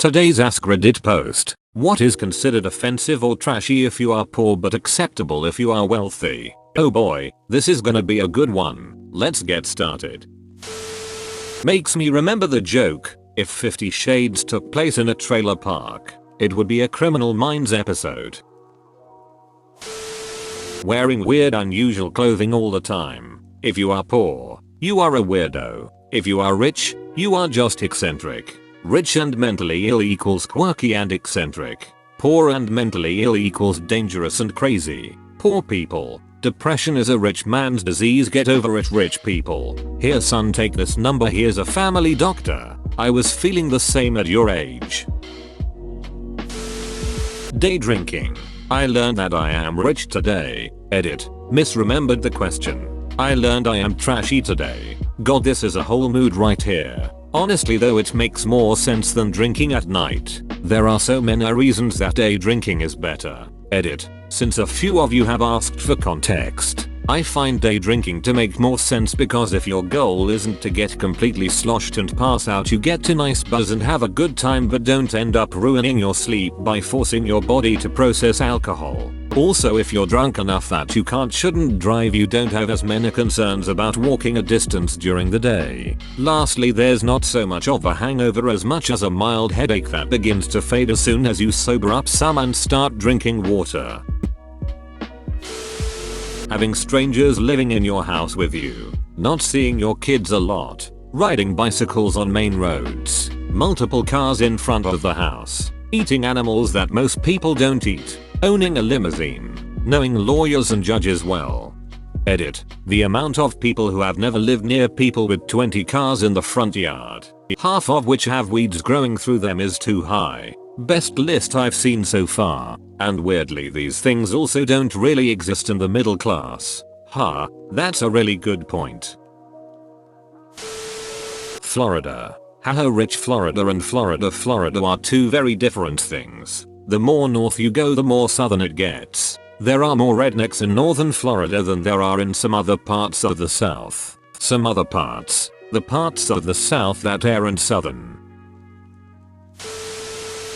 Today's AskReddit post. What is considered offensive or trashy if you are poor but acceptable if you are wealthy? Oh boy, this is gonna be a good one. Let's get started. Makes me remember the joke, if 50 Shades took place in a trailer park, it would be a Criminal Minds episode. Wearing weird unusual clothing all the time. If you are poor, you are a weirdo. If you are rich, you are just eccentric. Rich and mentally ill equals quirky and eccentric. Poor and mentally ill equals dangerous and crazy. Poor people. Depression is a rich man's disease, get over it rich people. Here son, take this number, here's a family doctor. I was feeling the same at your age. Day drinking. I learned that I am rich today. Edit. Misremembered the question. I learned I am trashy today. God, this is a whole mood right here. Honestly though, it makes more sense than drinking at night. There are so many reasons that day drinking is better. Edit. Since a few of you have asked for context, I find day drinking to make more sense because if your goal isn't to get completely sloshed and pass out, you get to nice buzz and have a good time but don't end up ruining your sleep by forcing your body to process alcohol. Also, if you're drunk enough that you shouldn't drive, you don't have as many concerns about walking a distance during the day. Lastly, there's not so much of a hangover as much as a mild headache that begins to fade as soon as you sober up some and start drinking water. Having strangers living in your house with you, not seeing your kids a lot, riding bicycles on main roads, multiple cars in front of the house, eating animals that most people don't eat, owning a limousine, knowing lawyers and judges well. Edit. The amount of people who have never lived near people with 20 cars in the front yard, half of which have weeds growing through them, is too high. Best list I've seen so far. And weirdly, these things also don't really exist in the middle class. Ha, that's a really good point. Florida. Haha, rich Florida and Florida are two very different things. The more north you go, the more southern it gets. There are more rednecks in northern Florida than there are in some other parts of the south. Some other parts. The parts of the south that aren't southern.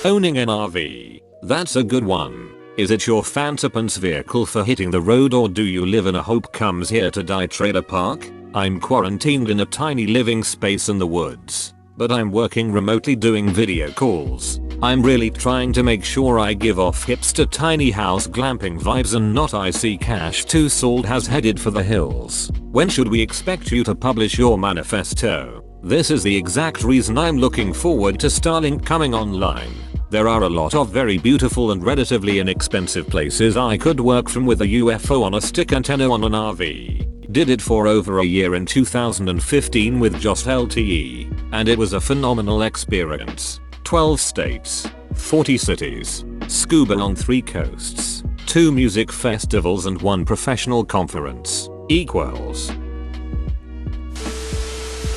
Owning an RV. That's a good one. Is it your fancy pants vehicle for hitting the road, or do you live in a hope comes here to die trailer park? I'm quarantined in a tiny living space in the woods, but I'm working remotely doing video calls. I'm really trying to make sure I give off hipster tiny house glamping vibes and not IC Cash 2 Sold has headed for the hills. When should we expect you to publish your manifesto? This is the exact reason I'm looking forward to Starlink coming online. There are a lot of very beautiful and relatively inexpensive places I could work from with a UFO on a stick antenna on an RV. Did it for over a year in 2015 with just LTE, and it was a phenomenal experience. 12 states, 40 cities, scuba on 3 coasts, 2 music festivals and 1 professional conference. Equals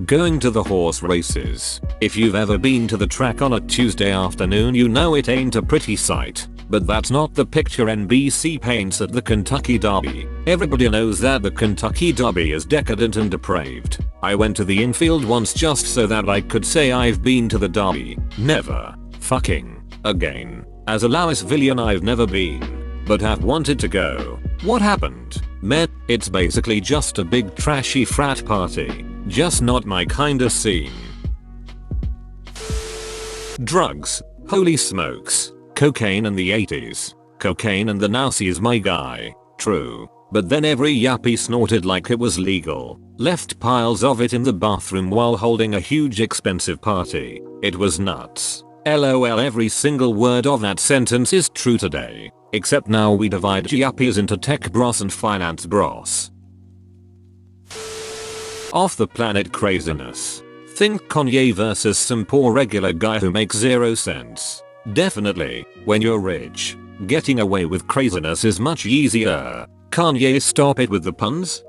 going to the horse races. If you've ever been to the track on a Tuesday afternoon, you know it ain't a pretty sight. But that's not the picture NBC paints at the Kentucky Derby. Everybody knows that the Kentucky Derby is decadent and depraved. I went to the infield once just so that I could say I've been to the Derby. Never fucking again. As a Louisvillian, I've never been, but have wanted to go. What happened? Man, it's basically just a big trashy frat party. Just not my kinda scene. Drugs. Holy smokes. Cocaine in the 80s. Cocaine and the Nausies, my guy. True. But then every yuppie snorted like it was legal. Left piles of it in the bathroom while holding a huge expensive party. It was nuts. LOL, every single word of that sentence is true today. Except now we divide yuppies into tech bros and finance bros. Off the planet craziness. Think Kanye versus some poor regular guy who makes 0 sense. Definitely, when you're rich, getting away with craziness is much easier. Kanye, stop it with the puns.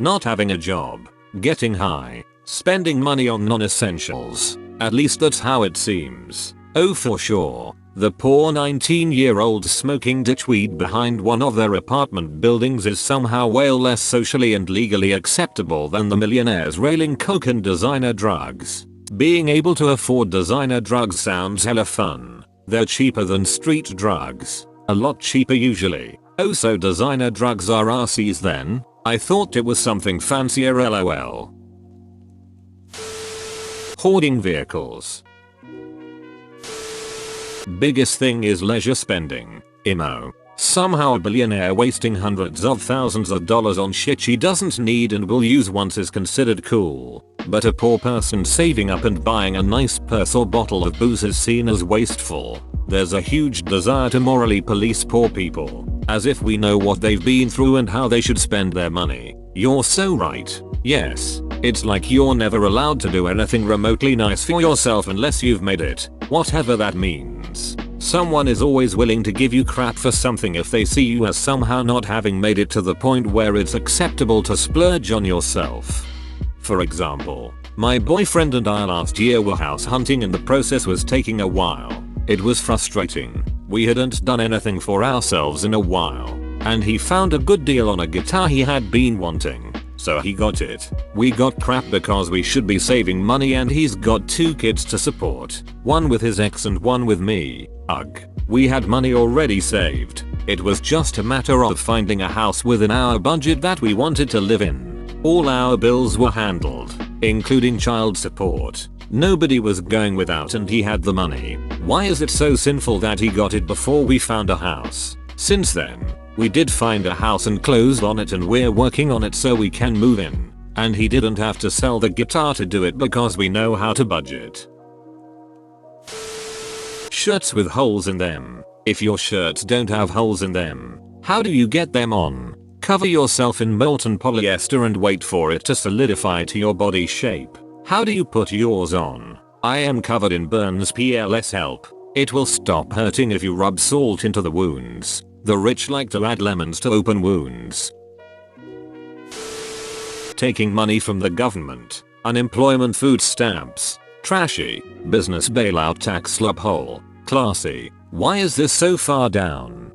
Not having a job, getting high, spending money on non-essentials. At least that's how it seems. Oh, for sure. The poor 19-year-old smoking ditchweed behind one of their apartment buildings is somehow way less socially and legally acceptable than the millionaires railing coke and designer drugs. Being able to afford designer drugs sounds hella fun. They're cheaper than street drugs. A lot cheaper usually. Oh, so designer drugs are RCs then? I thought it was something fancier, lol. Hoarding vehicles. Biggest thing is leisure spending. Imo. Somehow a billionaire wasting hundreds of thousands of dollars on shit she doesn't need and will use once is considered cool. But a poor person saving up and buying a nice purse or bottle of booze is seen as wasteful. There's a huge desire to morally police poor people, as if we know what they've been through and how they should spend their money. You're so right. Yes, it's like you're never allowed to do anything remotely nice for yourself unless you've made it, whatever that means. Someone is always willing to give you crap for something if they see you as somehow not having made it to the point where it's acceptable to splurge on yourself. For example, my boyfriend and I last year were house hunting and the process was taking a while. It was frustrating. We hadn't done anything for ourselves in a while, and he found a good deal on a guitar he had been wanting. So he got it. We got crap because we should be saving money and he's got 2 kids to support. One with his ex and one with me. Ugh. We had money already saved. It was just a matter of finding a house within our budget that we wanted to live in. All our bills were handled, including child support. Nobody was going without and he had the money. Why is it so sinful that he got it before we found a house? Since then, we did find a house and closed on it and we're working on it so we can move in. And he didn't have to sell the guitar to do it because we know how to budget. Shirts with holes in them. If your shirts don't have holes in them, how do you get them on? Cover yourself in molten polyester and wait for it to solidify to your body shape. How do you put yours on? I am covered in burns, PLS help. It will stop hurting if you rub salt into the wounds. The rich like to add lemons to open wounds. Taking money from the government. Unemployment food stamps. Trashy. Business bailout tax loophole. Classy. Why is this so far down?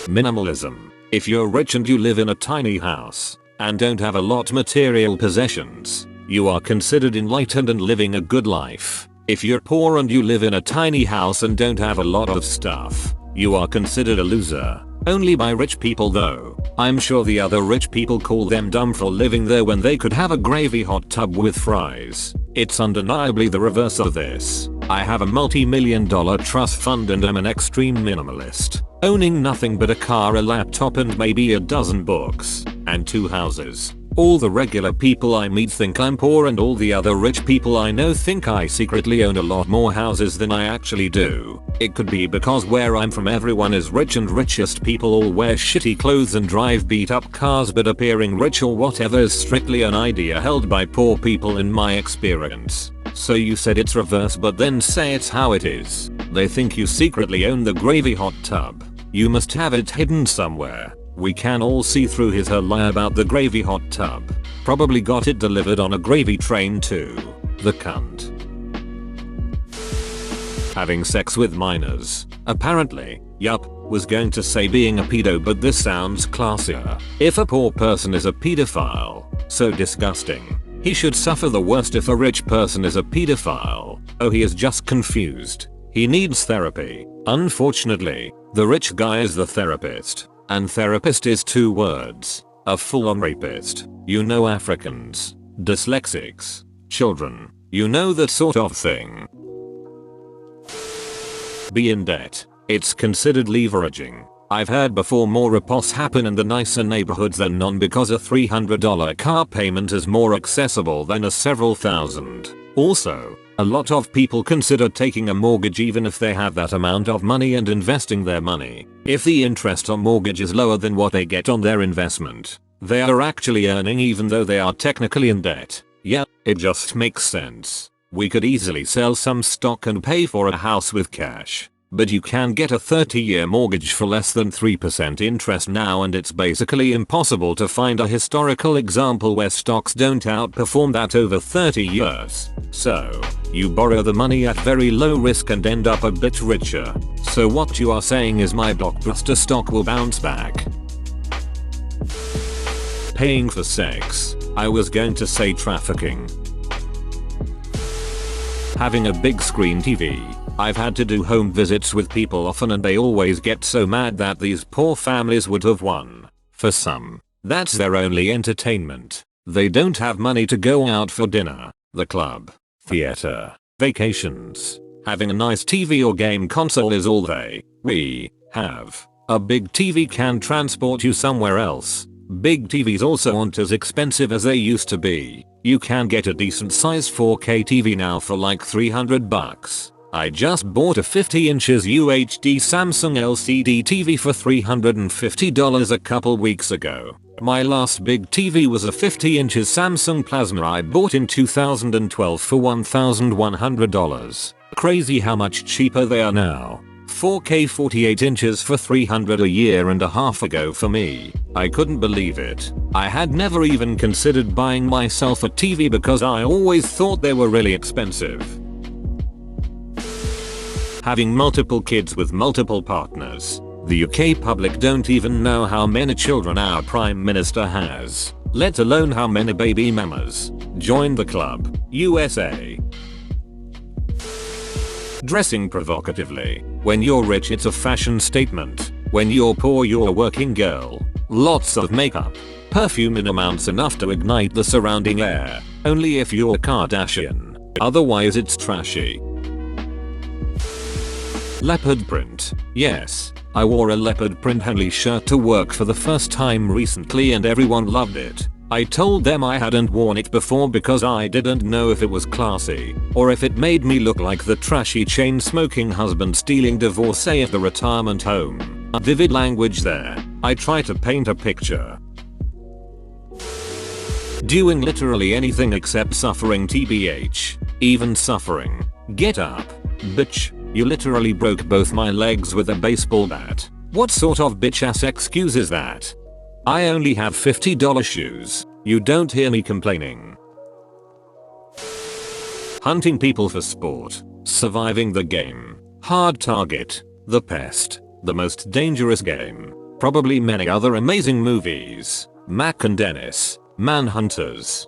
Minimalism. If you're rich and you live in a tiny house and don't have a lot material possessions, you are considered enlightened and living a good life. If you're poor and you live in a tiny house and don't have a lot of stuff, you are considered a loser. Only by rich people though. I'm sure the other rich people call them dumb for living there when they could have a gravy hot tub with fries. It's undeniably the reverse of this. I have a multi-million-dollar trust fund and I'm an extreme minimalist, owning nothing but a car, a laptop and maybe a dozen books, and 2 houses. All the regular people I meet think I'm poor and all the other rich people I know think I secretly own a lot more houses than I actually do. It could be because where I'm from everyone is rich and richest people all wear shitty clothes and drive beat up cars, but appearing rich or whatever is strictly an idea held by poor people in my experience. So you said it's reverse but then say it's how it is. They think you secretly own the gravy hot tub. You must have it hidden somewhere. We can all see through her lie about the gravy hot tub. Probably got it delivered on a gravy train too. The cunt. Having sex with minors. Apparently. Yup, was going to say being a pedo but this sounds classier. If a poor person is a pedophile, so disgusting. He should suffer the worst if a rich person is a pedophile. Oh, he is just confused. He needs therapy. Unfortunately, the rich guy is the therapist. And therapist is 2 words. A full-on rapist. You know, Africans. Dyslexics. Children. You know, that sort of thing. Be in debt. It's considered leveraging. I've heard before more repos happen in the nicer neighborhoods than none because a $300 car payment is more accessible than a several thousand. Also, a lot of people consider taking a mortgage even if they have that amount of money and investing their money. If the interest on mortgage is lower than what they get on their investment, they are actually earning even though they are technically in debt. Yeah, it just makes sense. We could easily sell some stock and pay for a house with cash. But you can get a 30-year mortgage for less than 3% interest now, and it's basically impossible to find a historical example where stocks don't outperform that over 30 years. So, you borrow the money at very low risk and end up a bit richer. So what you are saying is my blockbuster stock will bounce back. Paying for sex. I was going to say trafficking. Having a big screen TV. I've had to do home visits with people often and they always get so mad that these poor families would have won. For some, that's their only entertainment. They don't have money to go out for dinner, the club, theater, vacations. Having a nice TV or game console is all we have. A big TV can transport you somewhere else. Big TVs also aren't as expensive as they used to be. You can get a decent size 4K TV now for like $300. I just bought a 50 inches UHD Samsung LCD TV for $350 a couple weeks ago. My last big TV was a 50 inches Samsung Plasma I bought in 2012 for $1,100. Crazy how much cheaper they are now. 4K 48 inches for $300 a year and a half ago for me. I couldn't believe it. I had never even considered buying myself a TV because I always thought they were really expensive. Having multiple kids with multiple partners. The UK public don't even know how many children our Prime Minister has, let alone how many baby mamas. Join the club, USA. Dressing provocatively. When you're rich it's a fashion statement. When you're poor you're a working girl. Lots of makeup. Perfume in amounts enough to ignite the surrounding air. Only if you're a Kardashian. Otherwise it's trashy. Leopard print. Yes, I wore a leopard print Henley shirt to work for the first time recently and everyone loved it. I told them I hadn't worn it before because I didn't know if it was classy or if it made me look like the trashy chain-smoking husband-stealing divorcee at the retirement home. Vivid language there. I try to paint a picture. Doing literally anything except suffering tbh. Even suffering. Get up. Bitch. You literally broke both my legs with a baseball bat. What sort of bitch ass excuse is that? I only have $50 shoes. You don't hear me complaining. Hunting people for sport. Surviving the game. Hard target. The pest. The most dangerous game. Probably many other amazing movies. Mac and Dennis. Manhunters.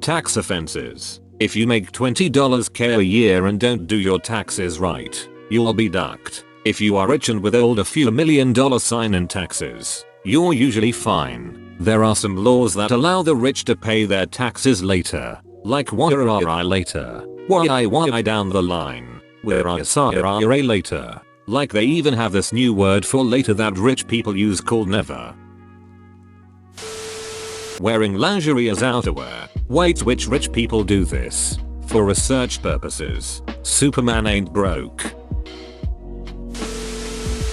Tax offenses. If you make $20k a year and don't do your taxes right, you'll be ducked. If you are rich and withhold a few $1 million in taxes, you're usually fine. There are some laws that allow the rich to pay their taxes later, like YRI later, YI down the line, YRI later. Like they even have this new word for later that rich people use called never. Wearing lingerie as outerwear. Wait, which rich people do this? For research purposes. Superman ain't broke.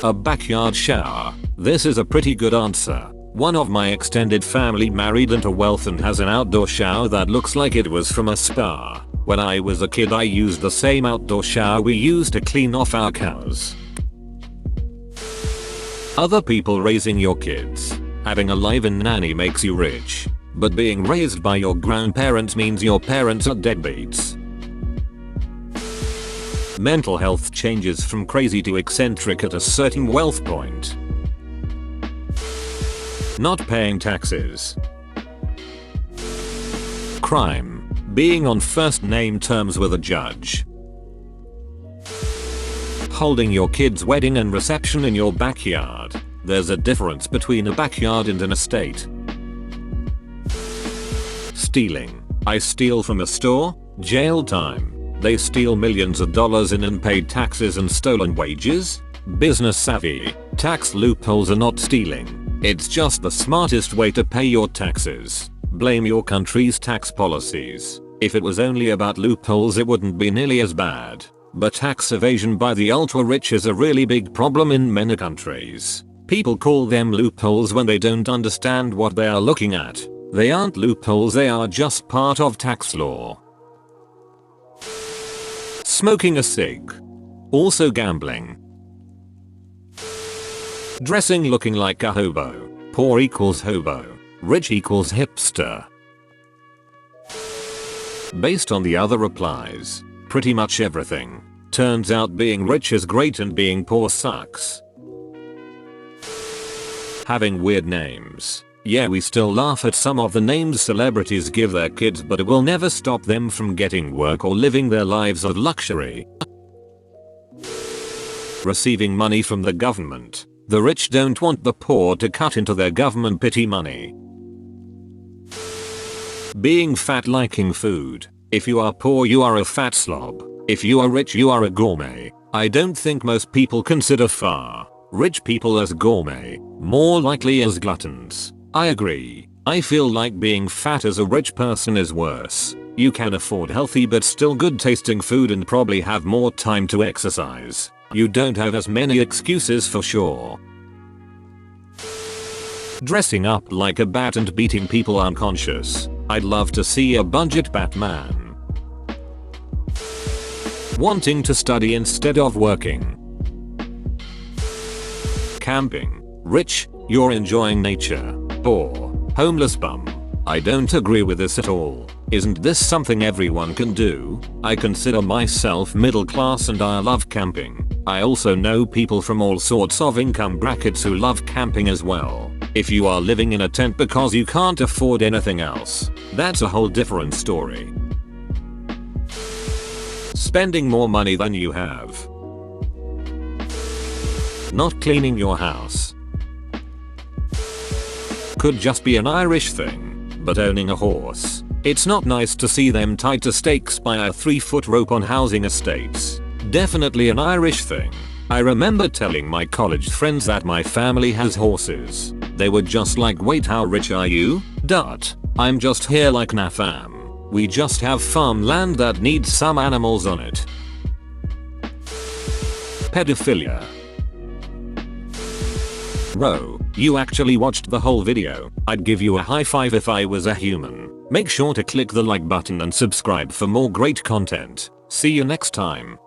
A backyard shower. This is a pretty good answer. One of my extended family married into wealth and has an outdoor shower that looks like it was from a spa. When I was a kid I used the same outdoor shower we used to clean off our cows. Other people raising your kids. Having a live-in nanny makes you rich. But being raised by your grandparents means your parents are deadbeats. Mental health changes from crazy to eccentric at a certain wealth point. Not paying taxes. Crime. Being on first name terms with a judge. Holding your kid's wedding and reception in your backyard. There's a difference between a backyard and an estate. Stealing. I steal from a store, jail time. They steal millions of dollars in unpaid taxes and stolen wages. Business savvy. Tax loopholes are not stealing. It's just the smartest way to pay your taxes. Blame your country's tax policies. If it was only about loopholes it wouldn't be nearly as bad. But tax evasion by the ultra rich is a really big problem in many countries. People call them loopholes when they don't understand what they are looking at. They aren't loopholes, they are just part of tax law. Smoking a cig. Also gambling. Dressing looking like a hobo. Poor equals hobo. Rich equals hipster. Based on the other replies, pretty much everything. Turns out being rich is great and being poor sucks. Having weird names. Yeah, we still laugh at some of the names celebrities give their kids, but it will never stop them from getting work or living their lives of luxury. Receiving money from the government. The rich don't want the poor to cut into their government pity money. Being fat, liking food. If you are poor, you are a fat slob. If you are rich, you are a gourmet. I don't think most people consider rich people as gourmet, more likely as gluttons. I agree. I feel like being fat as a rich person is worse. You can afford healthy but still good tasting food and probably have more time to exercise. You don't have as many excuses for sure. Dressing up like a bat and beating people unconscious. I'd love to see a budget Batman. Wanting to study instead of working. Camping. Rich, you're enjoying nature. Poor, homeless bum. I don't agree with this at all. Isn't this something everyone can do? I consider myself middle class and I love camping. I also know people from all sorts of income brackets who love camping as well. If you are living in a tent because you can't afford anything else, that's a whole different story. Spending more money than you have. Not cleaning your house. Could just be an Irish thing, but owning a horse. It's not nice to see them tied to stakes by a 3-foot rope on housing estates. Definitely an Irish thing. I remember telling my college friends that my family has horses. They were just like, wait, how rich are you? Dot. I'm just here like, nah fam. We just have farmland that needs some animals on it. Pedophilia. Bro, you actually watched the whole video. I'd give you a high five if I was a human. Make sure to click the like button and subscribe for more great content. See you next time.